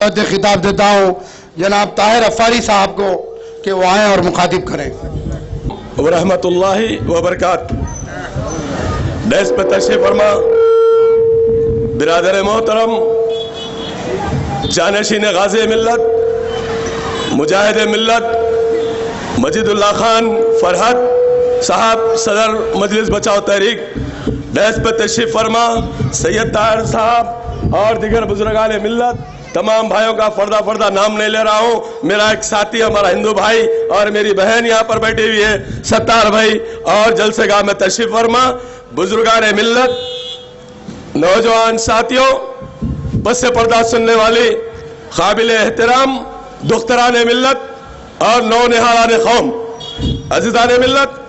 خطاب دیتا ہوں جناب طاہر افاری صاحب کو کہ وہ آئیں اور مخاطب کریں۔ ورحمۃ اللہ وبرکاتہ۔ ڈیس پہ تشریف فرما برادر محترم جانشین غازی ملت مجاہد ملت مجید اللہ خان فرحت صاحب صدر مجلس بچاؤ تحریک، ڈیس پہ تشریف فرما سید طاہر صاحب اور دیگر بزرگان ملت، تمام بھائیوں کا فردہ نام نہیں لے رہا ہوں۔ میرا ایک ساتھی ہمارا ہندو بھائی اور میری بہن یہاں پر بیٹھی ہوئی ہے ستار بھائی، اور جلسے گاہ میں تشریف فرما بزرگان ملت، نوجوان ساتھیوں، پس پردہ سننے والی قابل احترام دختران ملت اور نونہالان قوم، عزیزان ملت،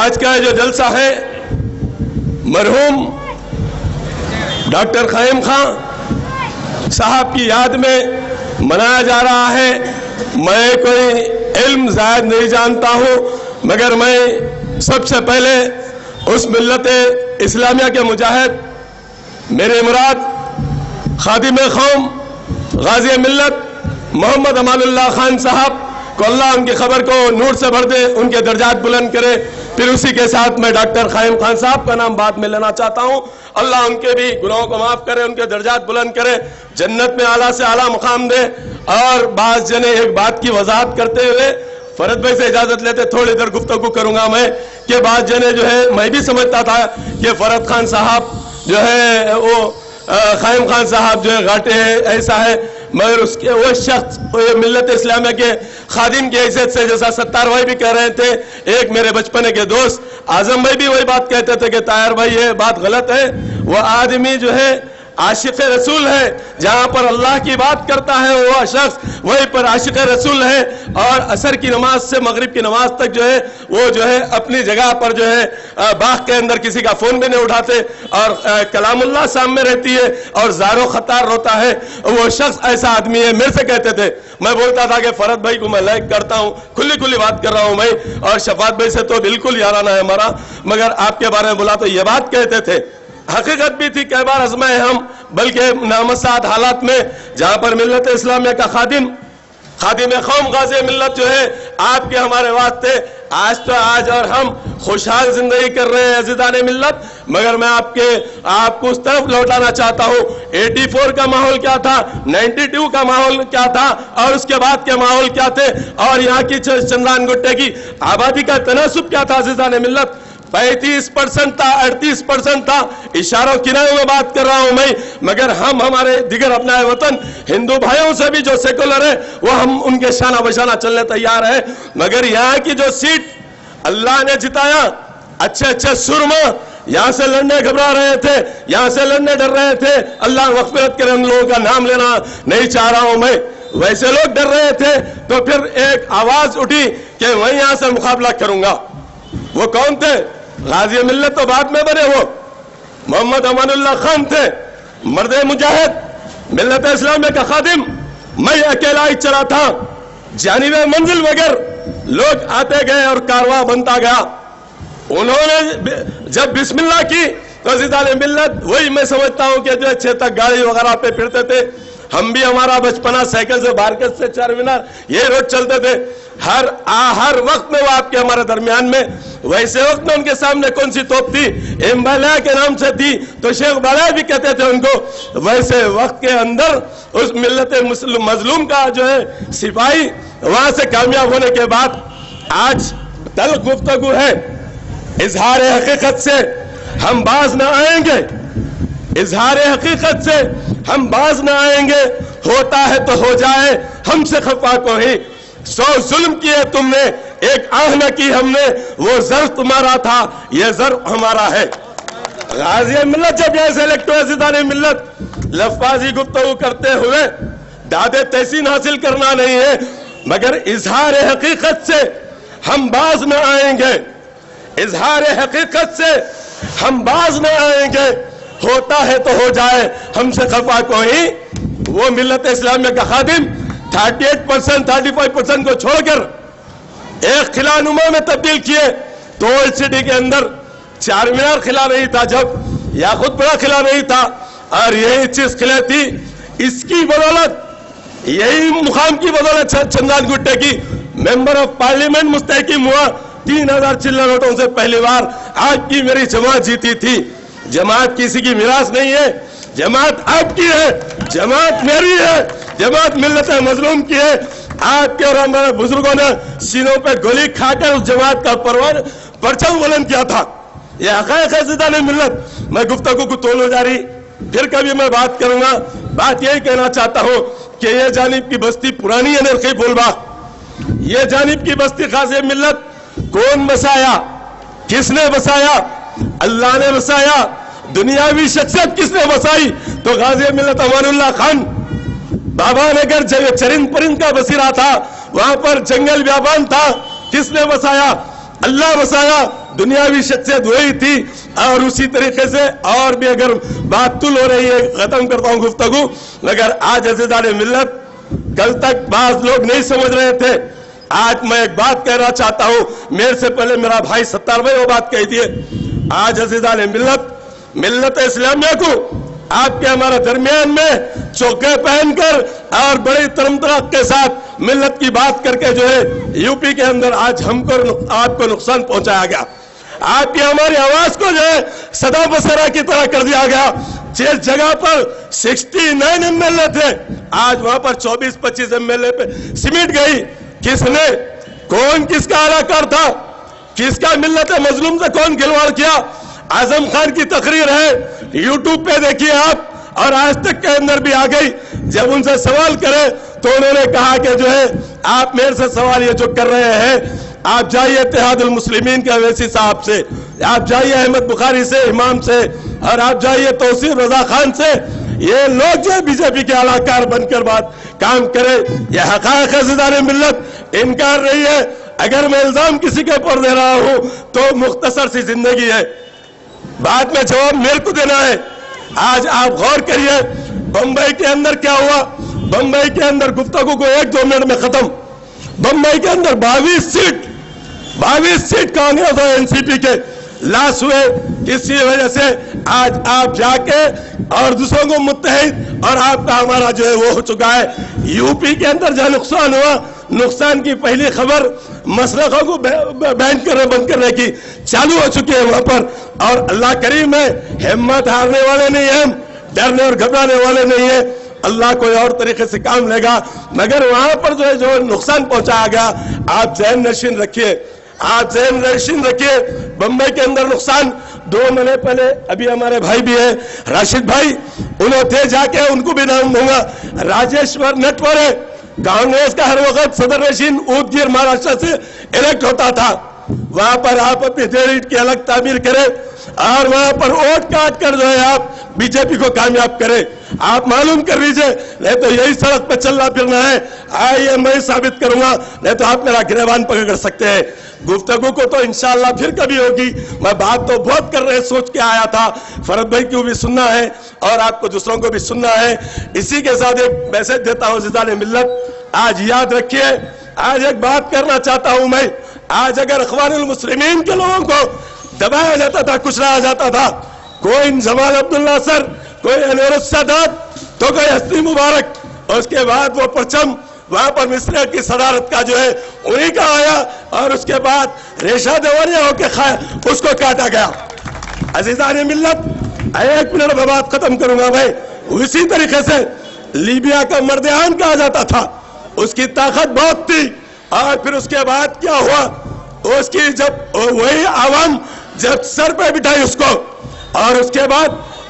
آج کا جو جلسہ ہے مرحوم ڈاکٹر قائم خان صاحب کی یاد میں منایا جا رہا ہے۔ میں کوئی علم زائد نہیں جانتا ہوں، مگر میں سب سے پہلے اس ملت اسلامیہ کے مجاہد میرے مراد خادم قوم غازی ملت محمد امان اللہ خان صاحب کو اللہ ان کی خبر کو نور سے بھر دے، ان کے درجات بلند کرے۔ پھر اسی کے ساتھ میں ڈاکٹر قائم خان صاحب کا نام بعد میں لینا چاہتا ہوں۔ اللہ ان کے بھی گناہوں کو معاف کرے، ان کے درجات بلند کرے، جنت میں اعلیٰ سے اعلیٰ مقام دے۔ اور بعض جنے ایک بات کی وضاحت کرتے ہوئے فرد بھائی سے اجازت لیتے تھوڑی دیر گفتگو کروں گا میں، کہ بعض جنے جو ہے میں بھی سمجھتا تھا کہ فرد خان صاحب جو ہے وہ قائم خان صاحب جو ہے گھاٹے ہیں، ایسا ہے، مگر اس کے وہ شخص ملت اسلامیہ کے خادم کی حیثیت سے، جیسا ستار بھائی بھی کہہ رہے تھے، ایک میرے بچپنے کے دوست اعظم بھائی بھی وہی بات کہتے تھے کہ طاہر بھائی یہ بات غلط ہے۔ وہ آدمی جو ہے عاشق رسول ہے، جہاں پر اللہ کی بات کرتا ہے وہ شخص وہیں پر عاشق رسول ہے، اور عصر کی نماز سے مغرب کی نماز تک جو ہے وہ جو ہے اپنی جگہ پر جو ہے باغ کے اندر کسی کا فون بھی نہیں اٹھاتے، اور کلام اللہ سامنے رہتی ہے اور زار و خطار روتا ہے۔ وہ شخص ایسا آدمی ہے۔ میرے سے کہتے تھے، میں بولتا تھا کہ فرد بھائی کو میں لائک کرتا ہوں، کھلی بات کر رہا ہوں میں، اور شفاعت بھائی سے تو بالکل یارانہ ہے ہمارا، مگر آپ کے بارے میں بولا تو یہ بات کہتے تھے۔ حقیقت بھی تھی، کئی بار آزمائے ہم، بلکہ نامساعد حالات میں، جہاں پر ملت اسلامیہ کا خادم قوم غازی ملت جو ہے آپ کے ہمارے واسطے آج تو آج اور ہم خوشحال زندگی کر رہے ہیں عزیزان ملت، مگر میں آپ کو اس طرف لوٹانا چاہتا ہوں۔ 84 کا ماحول کیا تھا، 92 کا ماحول کیا تھا، اور اس کے بعد کے ماحول کیا تھے، اور یہاں کی چندان گٹے کی آبادی کا تناسب کیا تھا عزیزان ملت۔ 35% تھا، 38% تھا، اشاروں کناروں میں بات کر رہا ہوں میں، مگر ہم ہمارے دیگر اپنا وطن ہندو بھائیوں سے بھی جو سیکولر ہے وہ ہم ان کے شانہ بشانہ چلنے تیار ہے، مگر یہاں کی جو سیٹ اللہ نے جتایا، اچھے سرما یہاں سے لڑنے گھبرا رہے تھے، یہاں سے لڑنے ڈر رہے تھے، اللہ مغفرت کرے، ان لوگوں کا نام لینا نہیں چاہ رہا ہوں میں، ویسے لوگ ڈر رہے تھے، تو پھر ایک آواز اٹھی کہ میں یہاں سے مقابلہ کروں گا۔ وہ کون تھے؟ غازی ملت تو بعد میں بنے، وہ محمد امان اللہ خان تھے، مرد مجاہد ملت اسلامیہ کا خادم۔ میں اکیلا ہی چلا تھا، جانب منزل وگر لوگ آتے گئے اور کارواں بنتا گیا۔ انہوں نے جب بسم اللہ کی تو عزیزان ملت وہی میں سمجھتا ہوں کہ جو 6 تک گاڑی وغیرہ پہ پھرتے تھے، ہم بھی ہمارا بچپنا سائیکل سے بارکس سے چار مینار یہ روڈ چلتے تھے، ہر وقت میں وہ آپ کے ہمارے درمیان میں۔ ویسے وقت میں ان کے سامنے کون سی توپ تھی؟ امبالیہ کے نام سے تھی، تو شیخ بالیہ بھی کہتے تھے ان کو۔ ویسے وقت کے اندر اس ملت مظلوم کا جو ہے سپاہی وہاں سے کامیاب ہونے کے بعد آج تلخ گفتگو ہے، اظہار حقیقت سے ہم باز نہ آئیں گے، اظہار حقیقت سے ہم باز نہ آئیں گے، ہوتا ہے تو ہو جائے ہم سے خفا کو ہی، 100 ظلم کیے تم نے، ایک آہ نہ کی ہم نے، وہ ظرف تمہارا تھا، یہ ظرف ہمارا ہے۔ غازی ملت جب یہاں سے الیکٹ ہوئے عزیزان ملت، لفظی گفتگو کرتے ہوئے داد تحسین حاصل کرنا نہیں ہے، مگر اظہار حقیقت سے ہم باز نہ آئیں گے، اظہار حقیقت سے ہم باز نہ آئیں گے، ہوتا ہے تو ہو جائے ہم سے خفا کوئی۔ وہ ملت اسلامیہ کا خادم 38% 35% کو چھوڑ کر ایک خلا نما میں تبدیل کیے، تو اولڈ سٹی کے اندر چار مینار خلا نہیں تھا جب، یا خود بڑا خلا نہیں تھا، اور یہی چیز خلا تھی اس کی بدولت, یہی مقام کی بدولت چندان گٹے کی ممبر آف پارلیمنٹ مستحکم ہوا. 3000 چلر ووٹوں سے پہلی بار آپ کی میری جماعت جیتی تھی. جماعت کسی کی میراث نہیں ہے, جماعت آپ کی ہے, جماعت میری ہے, جماعت ملت مظلوم کی ہے. آپ کے اور ہمارے بزرگوں نے سینوں پہ گولی کھا کر اس جماعت کا پرچم بلند کیا تھا. یہ حقائق ہے زدان ملت. میں گفتگو کو طول ہو جا رہی, پھر کبھی میں بات کروں گا. بات یہی کہنا چاہتا ہوں کہ یہ جانب کی بستی پرانی ہے نرخی بولبا, یہ جانب کی بستی غازی ملت کون بسایا, کس نے بسایا؟ اللہ نے بسایا. دنیاوی شخصیت کس نے بسائی؟ تو غازی ملت امان اللہ خان. بابا نگر چرند پرند کا بسیرا تھا, وہاں پر جنگل بیابان تھا, کس نے بسایا؟ اللہ بسایا. دنیاوی شخصیت وہی تھی. اور اسی طریقے سے اور بھی اگر بات تل ہو رہی ہے, ختم کرتا ہوں گفتگو, مگر آج عزیزان ملت, کل تک بعض لوگ نہیں سمجھ رہے تھے, آج میں ایک بات کہنا چاہتا ہوں. میرے سے پہلے میرا بھائی ستار بھائی وہ بات کہی دیے. آج عزیزان ملت اسلامیہ کو آپ کے ہمارے درمیان میں چوکے پہن کر اور بڑی ترمتراک کے ساتھ ملت کی بات کر کے جو ہے یو پی کے اندر آج ہم کو آپ کو نقصان پہنچایا گیا. آپ کی ہماری آواز کو جو ہے صدا بسیرا کی طرح کر دیا گیا. جس جگہ پر 69 MLA تھے, آج وہاں پر 24-25 MLA پہ سمیٹ گئی. کس نے, کون کس کا علاقہ تھا, کس کا ملت مظلوم سے کون کھلواڑ کیا؟ اعظم خان کی تقریر ہے, یوٹیوب پہ دیکھیے آپ, اور آج تک کے اندر بھی آ گئی. جب ان سے سوال کرے تو انہوں نے کہا کہ جو ہے آپ میرے سے سوال یہ جو کر رہے ہیں, آپ جائیے اتحاد المسلمین کے اویسی صاحب سے, آپ جائیے احمد بخاری سے, امام سے, اور آپ جائیے توصیف رضا خان سے. یہ لوگ جو بی جے پی کے علاقار بن کر بات کام کرے. یہ حقائق ہے زدان ملت, انکار رہی ہے. اگر میں الزام کسی کے پر دے رہا ہوں تو مختصر سی زندگی ہے, بعد میں جواب میرے کو دینا ہے. آج آپ غور کریے بمبئی کے اندر کیا ہوا. بمبئی کے اندر گفتگو کو 1-2 منٹ میں ختم. بمبئی کے اندر 22 سیٹ کانگریس اور NCP کے لاس ہوئے. اسی وجہ سے آج آپ جا کے اور دوسروں کو متحد, اور آپ کا ہمارا جو ہے وہ ہو چکا ہے. یو پی کے اندر جہاں نقصان ہوا, نقصان کی پہلی خبر مسلخوں کو بین کرنے بند کرنے کی چالو ہو چکی ہے وہاں پر. اور اللہ کریم ہے, ہمت ہارنے والے نہیں ہیں, ڈرنے اور گھبرانے والے نہیں ہیں. اللہ کوئی اور طریقے سے کام لے گا. مگر وہاں پر جو ہے جو نقصان پہنچایا گیا, آپ ذہن نشین رکھیے, آپ ذہن نشین رکھیے. بمبئی کے اندر نقصان 2 مہینے پہلے, ابھی ہمارے بھائی بھی ہیں راشد بھائی, انہوں تھے, جا کے ان کو بھی نام دوں گا. راجیشور نٹور ہے, کانگریس کا ہر وقت صدر نشین اودگیر مہاراشٹر سے الیکٹ ہوتا تھا. وہاں پر آپ اپنی ڈیٹ کی الگ تعمیر کریں اور وہاں پر ووٹ کاٹ کر جو ہے آپ بی جے پی کو کامیاب کریں. آپ معلوم کر لیجئے, نہیں تو یہی سڑک پہ چلنا پھرنا ہے. آئیے میں ثابت کروں گا, نہیں تو آپ میرا گریبان پکڑ کر سکتے ہیں. گفتگو کو تو انشاءاللہ پھر کبھی ہوگی. میں بات تو بہت کر رہے سوچ کے آیا تھا, فرد بھائی کو بھی سننا ہے اور آپ کو دوسروں کو بھی سننا ہے. اسی کے ساتھ ایک میسج دیتا ہوں زدان ملت, آج یاد رکھیے, آج ایک بات کرنا چاہتا ہوں میں. آج اگر اخوان المسلمین کے لوگوں کو دبایا جاتا تھا, کچلایا جاتا تھا, کوئی جمال عبداللہ سر, کوئی انور السادات, تو کوئی حسنی مبارک, اور اس کے بعد وہ پرچم وہاں پر مصر کی صدارت کا جو ہے انہی کا آیا, اور اس کے بعد ریشہ دیوانیہ ہو کے اس کو کاٹا گیا. عزیزان ملت, 1 منٹ میں بات ختم کروں گا میں. اسی طریقے سے لیبیا کا مردیان کہا جاتا تھا, اس کی طاقت بہت تھی, اور پھر اس کے بعد کیا ہوا, اس کی جب وہی عوام جب سر پہ بٹھائی اس کو, اور اس کے بعد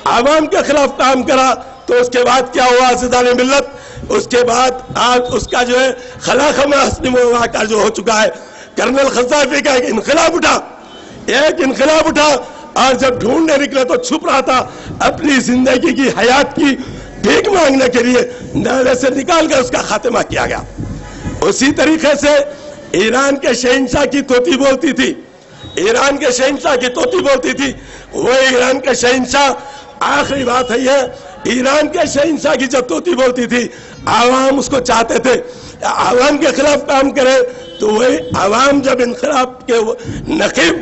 عوام کے خلاف کام کرا, تو اس کے بعد کیا ہوا عزیزان ملت, اس کے بعد آج اس کا جو ہے خلاخہ میں حسنی مبارک کا جو ہو چکا ہے. کرنل قذافی کا ایک انقلاب اٹھا, اور جب ڈھونڈنے نکلے تو چھپ رہا تھا, اپنی زندگی کی حیات کی بھیک مانگنے کے لیے نالے سے نکال کر اس کا خاتمہ کیا گیا. اسی طریقے سے ایران کے شہنشاہ کی طوطی بولتی تھی, وہ ایران کے شہنشاہ, آخری بات ہے یہ, ایران کے شہنشاہ کی جب طوطی بولتی تھی, عوام اس کو چاہتے تھے عوام کے خلاف کام کرے, تو وہی عوام جب انقلاب کے نقیب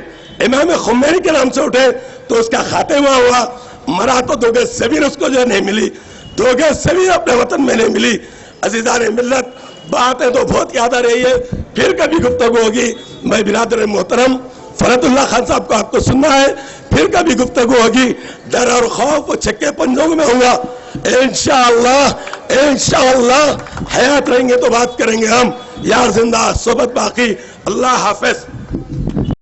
امام خمینی کے نام سے اٹھے تو اس کا خاتمہ ہوا. مرا تو 2 گز زمین اس کو جو نہیں ملی. دو گز سے بھی اپنے وطن میں نہیں ملی. عزیزان ملت، باتیں تو بہت یاد آ رہی ہے، پھر کبھی گفتگو ہوگی. میں برادر محترم فرحت اللہ خان صاحب کو آپ کو سننا ہے، پھر کبھی گفتگو ہوگی. ڈر اور خوف وہ چھکے پنجوں میں ہوگا. انشاءاللہ حیات رہیں گے تو بات کریں گے ہم. یار زندہ، صحبت باقی. اللہ حافظ.